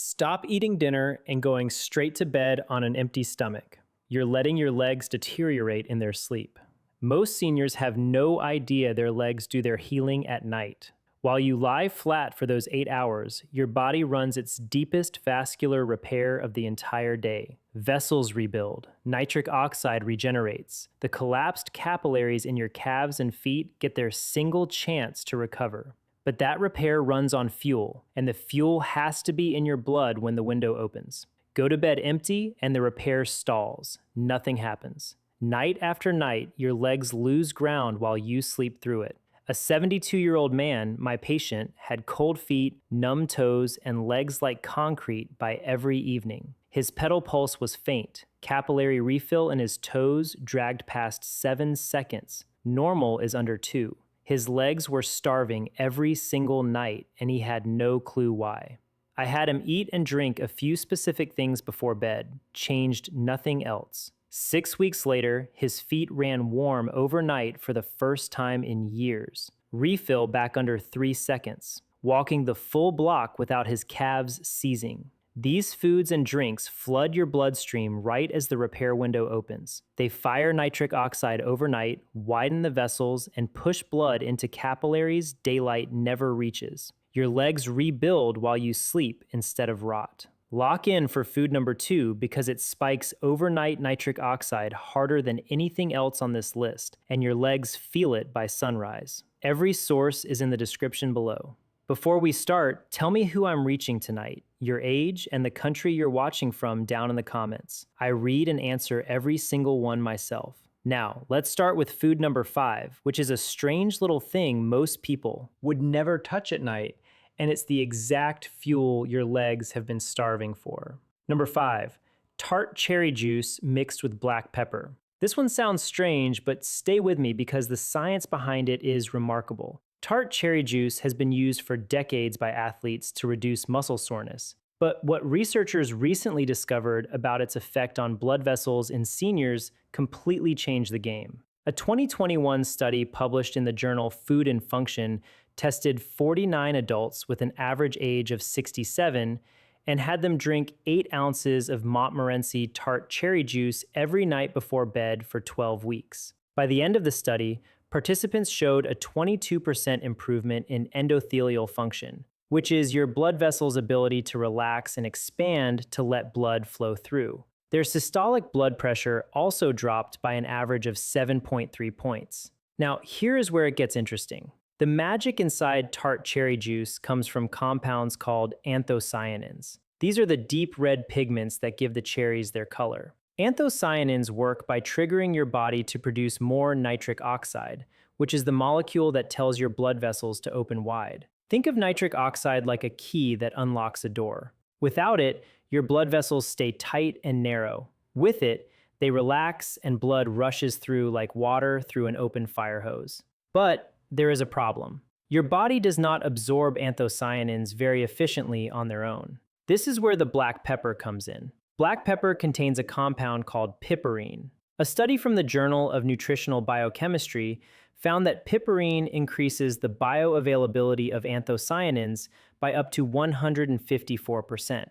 Stop eating dinner and going straight to bed on an empty stomach. You're letting your legs deteriorate in their sleep. Most seniors have no idea their legs do their healing at night. While you lie flat for those 8 hours, your body runs its deepest vascular repair of the entire day. Vessels rebuild, nitric oxide regenerates. The collapsed capillaries in your calves and feet get their single chance to recover. But that repair runs on fuel, and the fuel has to be in your blood when the window opens. Go to bed empty, and the repair stalls. Nothing happens. Night after night, your legs lose ground while you sleep through it. A 72-year-old man, my patient, had cold feet, numb toes, and legs like concrete by every evening. His pedal pulse was faint. Capillary refill in his toes dragged past 7 seconds. Normal is under 2. His legs were starving every single night, and he had no clue why. I had him eat and drink a few specific things before bed, changed nothing else. 6 weeks later, his feet ran warm overnight for the first time in years. Refill back under 3 seconds. Walking the full block without his calves seizing. These foods and drinks flood your bloodstream right as the repair window opens. They fire nitric oxide overnight, widen the vessels, and push blood into capillaries daylight never reaches. Your legs rebuild while you sleep instead of rot. Lock in for food number 2 because it spikes overnight nitric oxide harder than anything else on this list, and your legs feel it by sunrise. Every source is in the description below. Before we start, tell me who I'm reaching tonight, your age, and the country you're watching from down in the comments. I read and answer every single one myself. Now, let's start with food number 5, which is a strange little thing most people would never touch at night, and it's the exact fuel your legs have been starving for. Number 5, tart cherry juice mixed with black pepper. This one sounds strange, but stay with me because the science behind it is remarkable. Tart cherry juice has been used for decades by athletes to reduce muscle soreness. But what researchers recently discovered about its effect on blood vessels in seniors completely changed the game. A 2021 study published in the journal Food and Function tested 49 adults with an average age of 67 and had them drink 8 ounces of Montmorency tart cherry juice every night before bed for 12 weeks. By the end of the study, participants showed a 22% improvement in endothelial function, which is your blood vessels' ability to relax and expand to let blood flow through. Their systolic blood pressure also dropped by an average of 7.3 points. Now, here is where it gets interesting. The magic inside tart cherry juice comes from compounds called anthocyanins. These are the deep red pigments that give the cherries their color. Anthocyanins work by triggering your body to produce more nitric oxide, which is the molecule that tells your blood vessels to open wide. Think of nitric oxide like a key that unlocks a door. Without it, your blood vessels stay tight and narrow. With it, they relax and blood rushes through like water through an open fire hose. But there is a problem. Your body does not absorb anthocyanins very efficiently on their own. This is where the black pepper comes in. Black pepper contains a compound called piperine. A study from the Journal of Nutritional Biochemistry found that piperine increases the bioavailability of anthocyanins by up to 154%.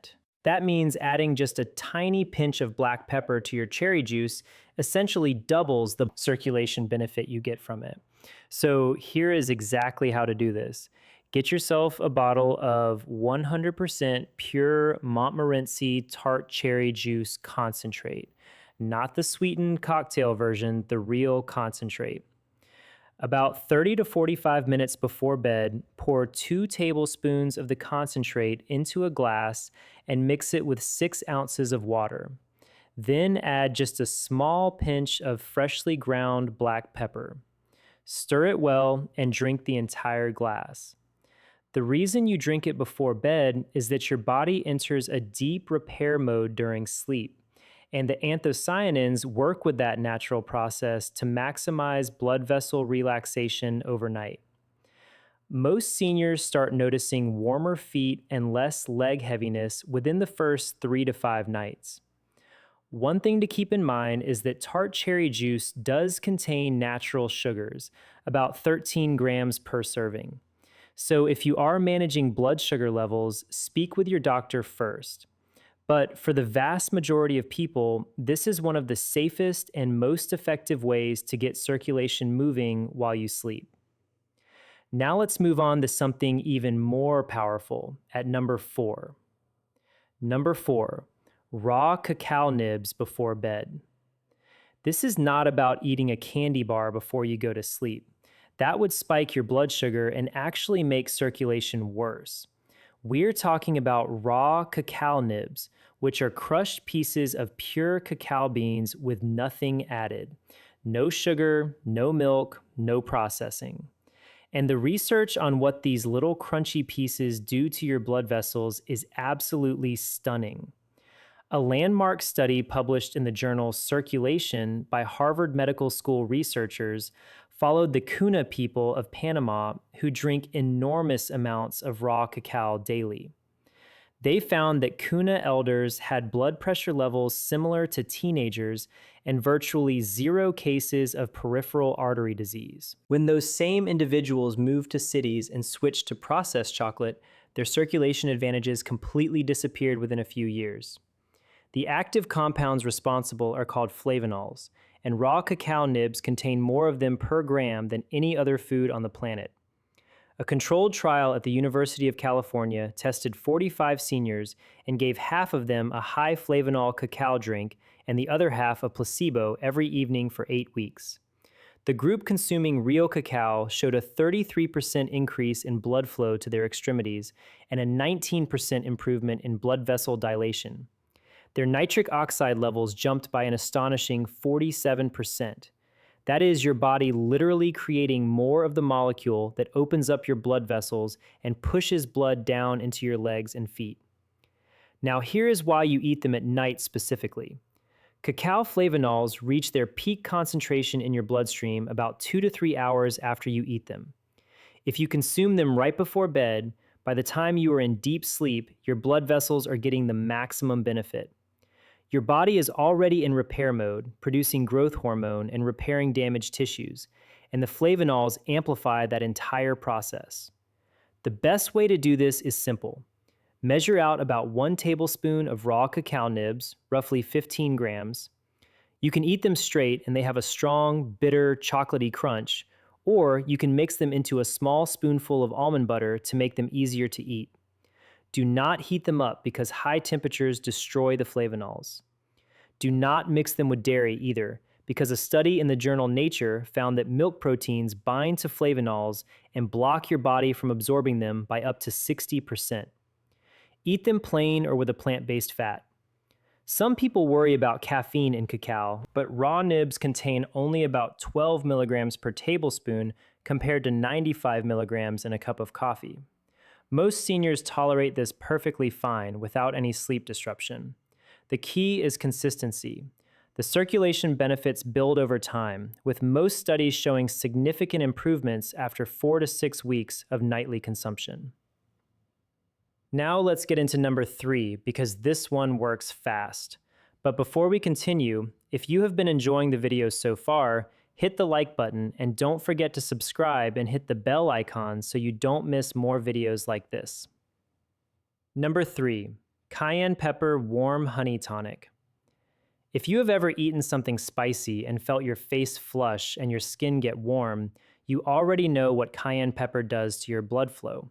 That means adding just a tiny pinch of black pepper to your cherry juice essentially doubles the circulation benefit you get from it. So here is exactly how to do this. Get yourself a bottle of 100% pure Montmorency tart cherry juice concentrate. Not the sweetened cocktail version, the real concentrate. About 30 to 45 minutes before bed, pour 2 tablespoons of the concentrate into a glass and mix it with 6 ounces of water. Then add just a small pinch of freshly ground black pepper. Stir it well and drink the entire glass. The reason you drink it before bed is that your body enters a deep repair mode during sleep, and the anthocyanins work with that natural process to maximize blood vessel relaxation overnight. Most seniors start noticing warmer feet and less leg heaviness within the first 3 to 5 nights. One thing to keep in mind is that tart cherry juice does contain natural sugars, about 13 grams per serving. So if you are managing blood sugar levels, speak with your doctor first. But for the vast majority of people, this is one of the safest and most effective ways to get circulation moving while you sleep. Now let's move on to something even more powerful at number 4. Number 4, raw cacao nibs before bed. This is not about eating a candy bar before you go to sleep. That would spike your blood sugar and actually make circulation worse. We're talking about raw cacao nibs, which are crushed pieces of pure cacao beans with nothing added. No sugar, no milk, no processing. And the research on what these little crunchy pieces do to your blood vessels is absolutely stunning. A landmark study published in the journal Circulation by Harvard Medical School researchers followed the Cuna people of Panama who drink enormous amounts of raw cacao daily. They found that Cuna elders had blood pressure levels similar to teenagers and virtually zero cases of peripheral artery disease. When those same individuals moved to cities and switched to processed chocolate, their circulation advantages completely disappeared within a few years. The active compounds responsible are called flavonols, and raw cacao nibs contain more of them per gram than any other food on the planet. A controlled trial at the University of California tested 45 seniors and gave half of them a high flavonol cacao drink and the other half a placebo every evening for 8 weeks. The group consuming real cacao showed a 33% increase in blood flow to their extremities and a 19% improvement in blood vessel dilation. Their nitric oxide levels jumped by an astonishing 47%. That is your body literally creating more of the molecule that opens up your blood vessels and pushes blood down into your legs and feet. Now, here is why you eat them at night specifically. Cacao flavonols reach their peak concentration in your bloodstream about 2 to 3 hours after you eat them. If you consume them right before bed, by the time you are in deep sleep, your blood vessels are getting the maximum benefit. Your body is already in repair mode, producing growth hormone and repairing damaged tissues, and the flavonols amplify that entire process. The best way to do this is simple. Measure out about 1 tablespoon of raw cacao nibs, roughly 15 grams. You can eat them straight and they have a strong, bitter, chocolatey crunch, or you can mix them into a small spoonful of almond butter to make them easier to eat. Do not heat them up because high temperatures destroy the flavonols. Do not mix them with dairy either, because a study in the journal Nature found that milk proteins bind to flavonols and block your body from absorbing them by up to 60%. Eat them plain or with a plant-based fat. Some people worry about caffeine in cacao, but raw nibs contain only about 12 milligrams per tablespoon compared to 95 milligrams in a cup of coffee. Most seniors tolerate this perfectly fine without any sleep disruption. The key is consistency. The circulation benefits build over time, with most studies showing significant improvements after 4 to 6 weeks of nightly consumption. Now let's get into number 3, because this one works fast. But before we continue, if you have been enjoying the videos so far, hit the like button and don't forget to subscribe and hit the bell icon so you don't miss more videos like this. Number 3, cayenne pepper warm honey tonic. If you have ever eaten something spicy and felt your face flush and your skin get warm, you already know what cayenne pepper does to your blood flow.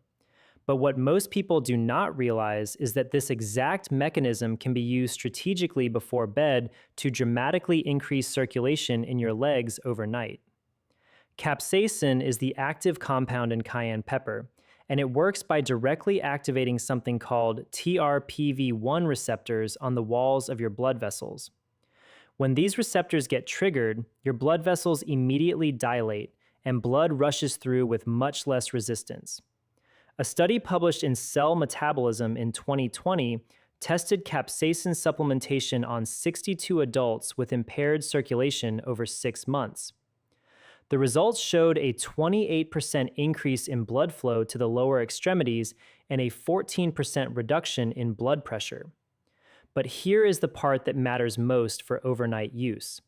But what most people do not realize is that this exact mechanism can be used strategically before bed to dramatically increase circulation in your legs overnight. Capsaicin is the active compound in cayenne pepper, and it works by directly activating something called TRPV1 receptors on the walls of your blood vessels. When these receptors get triggered, your blood vessels immediately dilate, and blood rushes through with much less resistance. A study published in Cell Metabolism in 2020 tested capsaicin supplementation on 62 adults with impaired circulation over 6 months. The results showed a 28% increase in blood flow to the lower extremities and a 14% reduction in blood pressure. But here is the part that matters most for overnight use.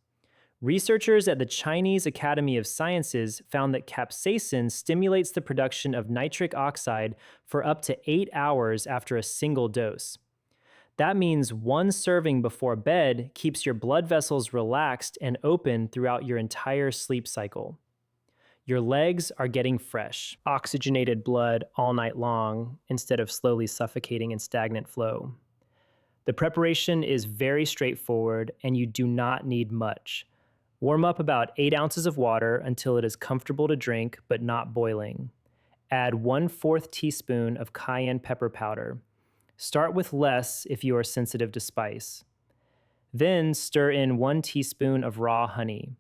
Researchers at the Chinese Academy of Sciences found that capsaicin stimulates the production of nitric oxide for up to 8 hours after a single dose. That means one serving before bed keeps your blood vessels relaxed and open throughout your entire sleep cycle. Your legs are getting fresh, oxygenated blood all night long instead of slowly suffocating in stagnant flow. The preparation is very straightforward and you do not need much. Warm up about 8 ounces of water until it is comfortable to drink but not boiling. Add 1/4 teaspoon of cayenne pepper powder. Start with less if you are sensitive to spice. Then stir in 1 teaspoon of raw honey.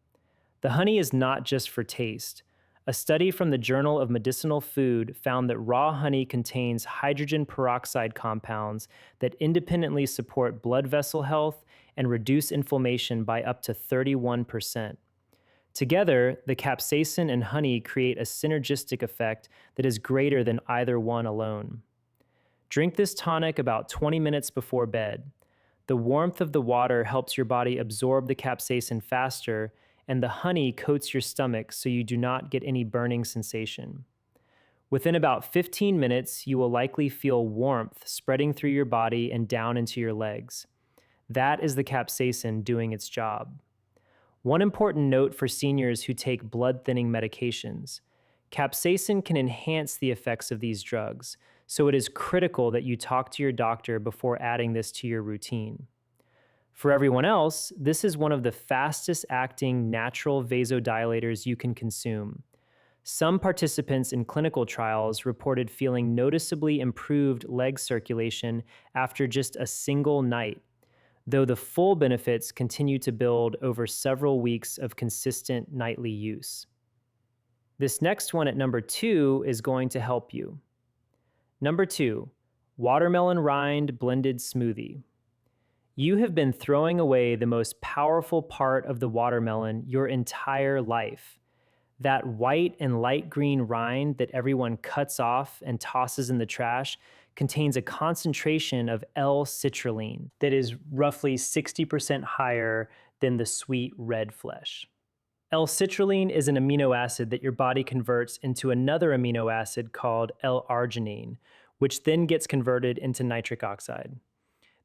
The honey is not just for taste. A study from the Journal of Medicinal Food found that raw honey contains hydrogen peroxide compounds that independently support blood vessel health and reduce inflammation by up to 31%. Together, the capsaicin and honey create a synergistic effect that is greater than either one alone. Drink this tonic about 20 minutes before bed. The warmth of the water helps your body absorb the capsaicin faster, and the honey coats your stomach so you do not get any burning sensation. Within about 15 minutes, you will likely feel warmth spreading through your body and down into your legs. That is the capsaicin doing its job. One important note for seniors who take blood-thinning medications: capsaicin can enhance the effects of these drugs, so it is critical that you talk to your doctor before adding this to your routine. For everyone else, this is one of the fastest-acting natural vasodilators you can consume. Some participants in clinical trials reported feeling noticeably improved leg circulation after just a single night, though the full benefits continue to build over several weeks of consistent nightly use. This next one at number 2 is going to help you. Number 2, watermelon rind blended smoothie. You have been throwing away the most powerful part of the watermelon your entire life. That white and light green rind that everyone cuts off and tosses in the trash contains a concentration of L-citrulline that is roughly 60% higher than the sweet red flesh. L-citrulline is an amino acid that your body converts into another amino acid called L-arginine, which then gets converted into nitric oxide.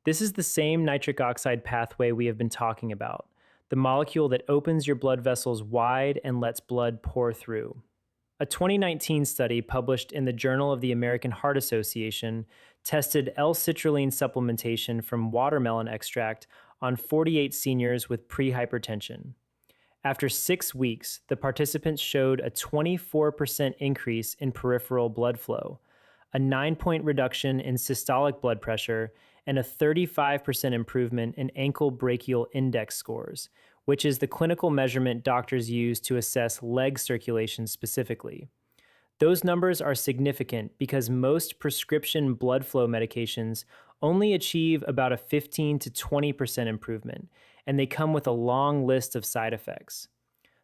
This is the same nitric oxide pathway we have been talking about, the molecule that opens your blood vessels wide and lets blood pour through. A 2019 study published in the Journal of the American Heart Association tested L-citrulline supplementation from watermelon extract on 48 seniors with prehypertension. After 6 weeks, the participants showed a 24% increase in peripheral blood flow, a 9-point reduction in systolic blood pressure, and a 35% improvement in ankle brachial index scores, which is the clinical measurement doctors use to assess leg circulation specifically. Those numbers are significant because most prescription blood flow medications only achieve about a 15 to 20% improvement, and they come with a long list of side effects.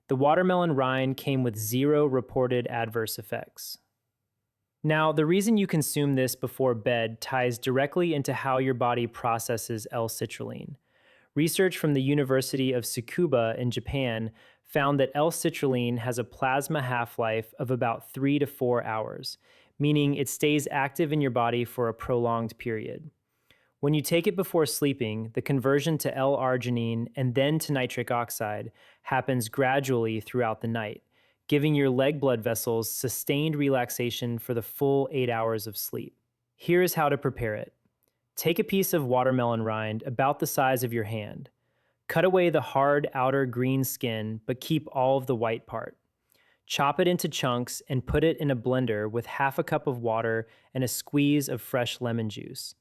The watermelon rind came with 0 reported adverse effects. Now, the reason you consume this before bed ties directly into how your body processes L-citrulline. Research from the University of Tsukuba in Japan found that L-citrulline has a plasma half-life of about 3 to 4 hours, meaning it stays active in your body for a prolonged period. When you take it before sleeping, the conversion to L-arginine and then to nitric oxide happens gradually throughout the night, giving your leg blood vessels sustained relaxation for the full 8 hours of sleep. Here is how to prepare it. Take a piece of watermelon rind about the size of your hand. Cut away the hard outer green skin, but keep all of the white part. Chop it into chunks and put it in a blender with half a cup of water and a squeeze of fresh lemon juice.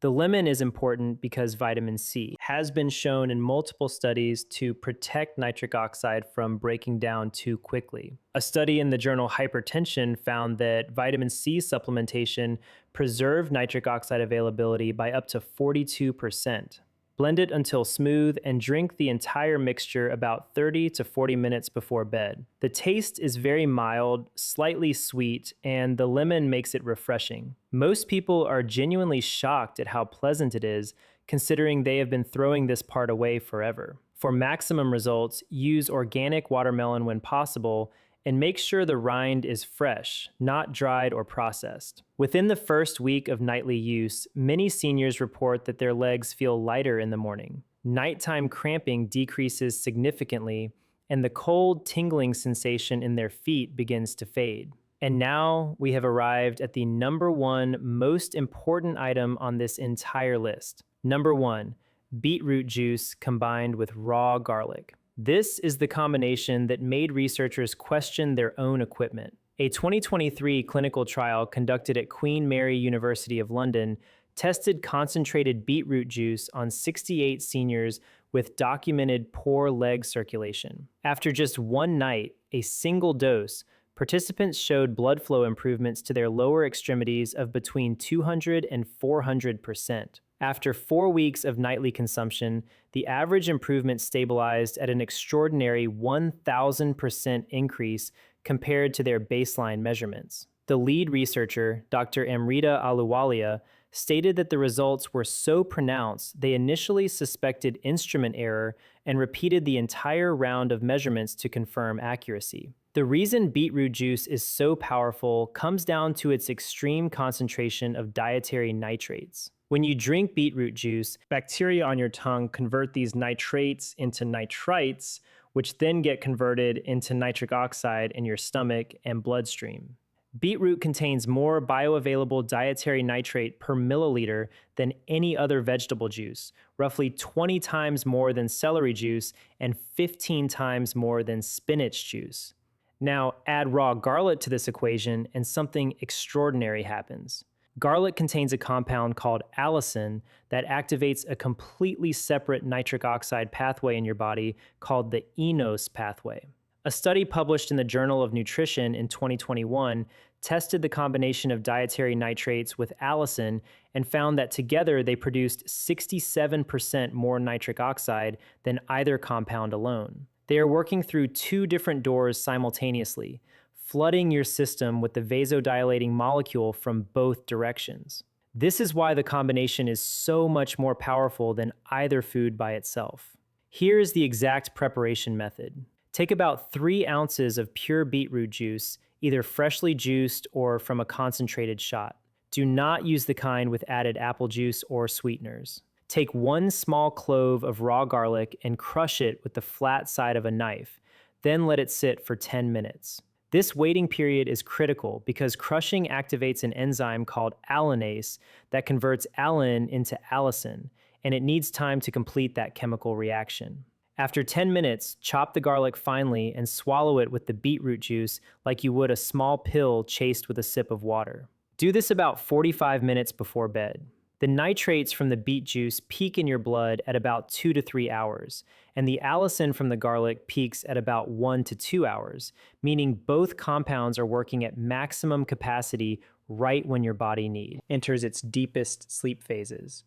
The lemon is important because vitamin C has been shown in multiple studies to protect nitric oxide from breaking down too quickly. A study in the journal Hypertension found that vitamin C supplementation preserved nitric oxide availability by up to 42%. Blend it until smooth and drink the entire mixture about 30 to 40 minutes before bed. The taste is very mild, slightly sweet, and the lemon makes it refreshing. Most people are genuinely shocked at how pleasant it is, considering they have been throwing this part away forever. For maximum results, use organic watermelon when possible and make sure the rind is fresh, not dried or processed. Within the first week of nightly use, many seniors report that their legs feel lighter in the morning. Nighttime cramping decreases significantly, and the cold, tingling sensation in their feet begins to fade. And now we have arrived at the number one most important item on this entire list. Number one, beetroot juice combined with raw garlic. This is the combination that made researchers question their own equipment. A 2023 clinical trial conducted at Queen Mary University of London tested concentrated beetroot juice on 68 seniors with documented poor leg circulation. After just one night, a single dose, participants showed blood flow improvements to their lower extremities of between 200 and 400%. After 4 weeks of nightly consumption, the average improvement stabilized at an extraordinary 1,000% increase compared to their baseline measurements. The lead researcher, Dr. Amrita Ahluwalia, stated that the results were so pronounced they initially suspected instrument error and repeated the entire round of measurements to confirm accuracy. The reason beetroot juice is so powerful comes down to its extreme concentration of dietary nitrates. When you drink beetroot juice, bacteria on your tongue convert these nitrates into nitrites, which then get converted into nitric oxide in your stomach and bloodstream. Beetroot contains more bioavailable dietary nitrate per milliliter than any other vegetable juice, roughly 20 times more than celery juice and 15 times more than spinach juice. Now, add raw garlic to this equation and something extraordinary happens. Garlic contains a compound called allicin that activates a completely separate nitric oxide pathway in your body called the eNOS pathway. A study published in the Journal of Nutrition in 2021 tested the combination of dietary nitrates with allicin and found that together they produced 67% more nitric oxide than either compound alone. They are working through two different doors simultaneously, flooding your system with the vasodilating molecule from both directions. This is why the combination is so much more powerful than either food by itself. Here is the exact preparation method. Take about 3 ounces of pure beetroot juice, either freshly juiced or from a concentrated shot. Do not use the kind with added apple juice or sweeteners. Take 1 small clove of raw garlic and crush it with the flat side of a knife, then let it sit for 10 minutes. This waiting period is critical because crushing activates an enzyme called allinase that converts allin into allicin, and it needs time to complete that chemical reaction. After 10 minutes, chop the garlic finely and swallow it with the beetroot juice like you would a small pill chased with a sip of water. Do this about 45 minutes before bed. The nitrates from the beet juice peak in your blood at about 2 to 3 hours, and the allicin from the garlic peaks at about 1 to 2 hours, meaning both compounds are working at maximum capacity right when your body enters its deepest sleep phases.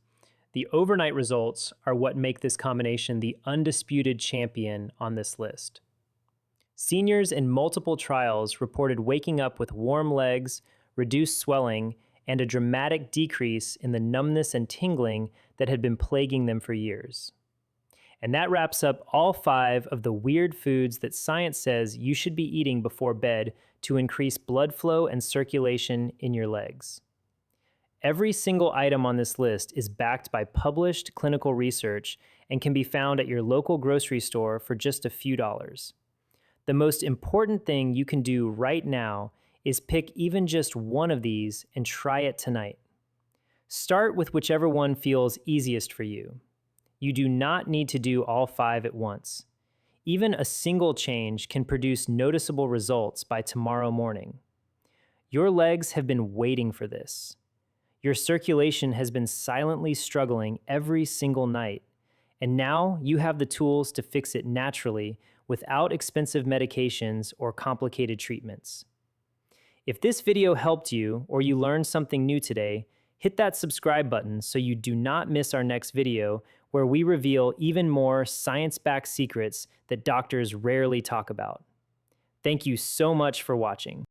The overnight results are what make this combination the undisputed champion on this list. Seniors in multiple trials reported waking up with warm legs, reduced swelling, and a dramatic decrease in the numbness and tingling that had been plaguing them for years. And that wraps up all 5 of the weird foods that science says you should be eating before bed to increase blood flow and circulation in your legs. Every single item on this list is backed by published clinical research and can be found at your local grocery store for just a few dollars. The most important thing you can do right now is pick even just one of these and try it tonight. Start with whichever one feels easiest for you. You do not need to do all 5 at once. Even a single change can produce noticeable results by tomorrow morning. Your legs have been waiting for this. Your circulation has been silently struggling every single night, and now you have the tools to fix it naturally without expensive medications or complicated treatments. If this video helped you or you learned something new today, hit that subscribe button so you do not miss our next video where we reveal even more science-backed secrets that doctors rarely talk about. Thank you so much for watching.